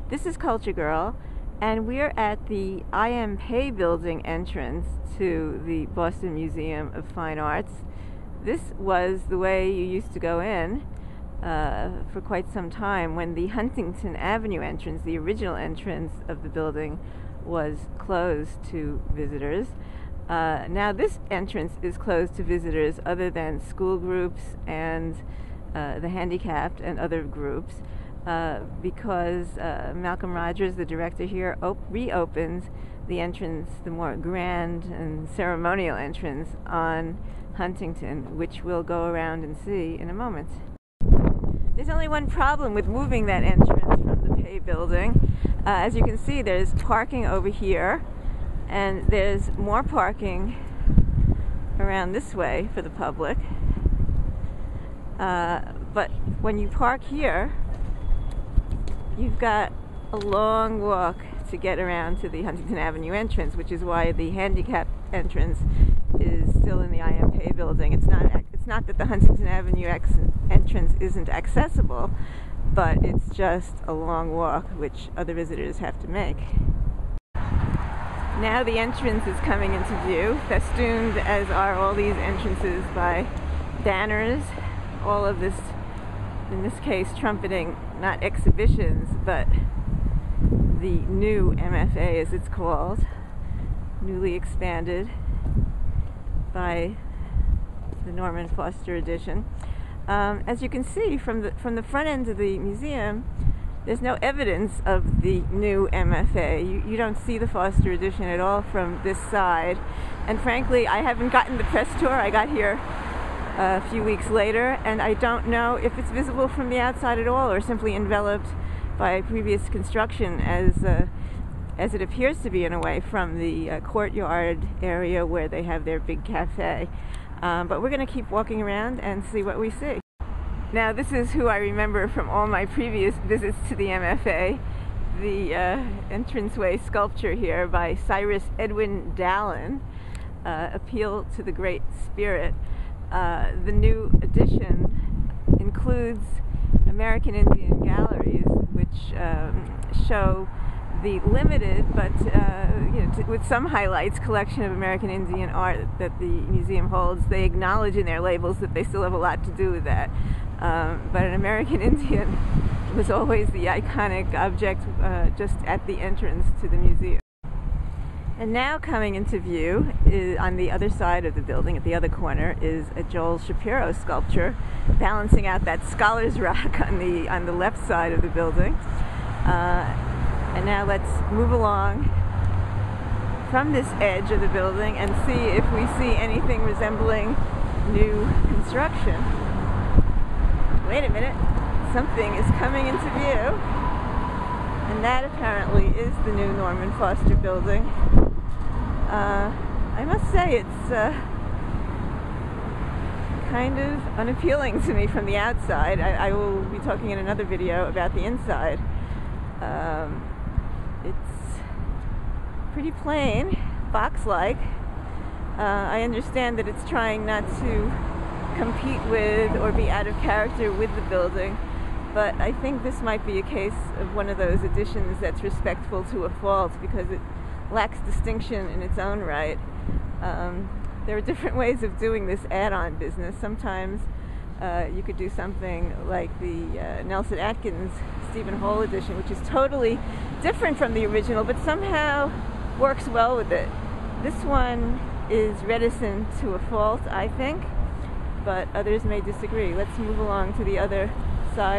This is Culture Girl, and we're at the BMFA building entrance to the Boston Museum of Fine Arts. This was the way you used to go in for quite some time when the Huntington Avenue entrance, the original entrance of the building, was closed to visitors. Now this entrance is closed to visitors other than school groups and the handicapped and other groups because Malcolm Rogers, the director here, reopened the entrance, the more grand and ceremonial entrance on Huntington, which we'll go around and see in a moment. There's only one problem with moving that entrance from the Pay building. As you can see, there's parking over here, and there's more parking around this way for the public. But when you park here, you've got a long walk to get around to the Huntington Avenue entrance, which is why the handicapped entrance is still in the BMFA building. It's not that the Huntington Avenue entrance isn't accessible, but it's just a long walk which other visitors have to make. Now the entrance is coming into view, festooned as are all these entrances by banners, all of this, in this case, trumpeting not exhibitions, but the new MFA, as it's called, newly expanded by the Norman Foster edition. As you can see from the front end of the museum, there's no evidence of the new MFA. You don't see the Foster edition at all from this side. And frankly, I haven't gotten the press tour. I got here a few weeks later, and I don't know if it's visible from the outside at all or simply enveloped by previous construction as it appears to be in a way from the courtyard area where they have their big cafe. But we're going to keep walking around and see what we see. Now this is who I remember from all my previous visits to the MFA, the entranceway sculpture here by Cyrus Edwin Dallin, Appeal to the Great Spirit. The new edition includes American Indian galleries, which show the limited but with some highlights collection of American Indian art that the museum holds. They acknowledge in their labels that they still have a lot to do with that. But an American Indian was always the iconic object just at the entrance to the museum. And now coming into view on the other side of the building, at the other corner, is a Joel Shapiro sculpture balancing out that Scholar's Rock on the left side of the building. And now let's move along from this edge of the building and see if we see anything resembling new construction. Wait a minute, something is coming into view, and that apparently is the new Norman Foster building. I must say it's kind of unappealing to me from the outside. I will be talking in another video about the inside. It's pretty plain, box-like. I understand that it's trying not to compete with or be out of character with the building, but I think this might be a case of one of those additions that's respectful to a fault because it lacks distinction in its own right. There are different ways of doing this add-on business. Sometimes you could do something like the Nelson Atkins Stephen Hall edition, which is totally different from the original, but somehow works well with it. This one is reticent to a fault, I think, but others may disagree. Let's move along to the other side.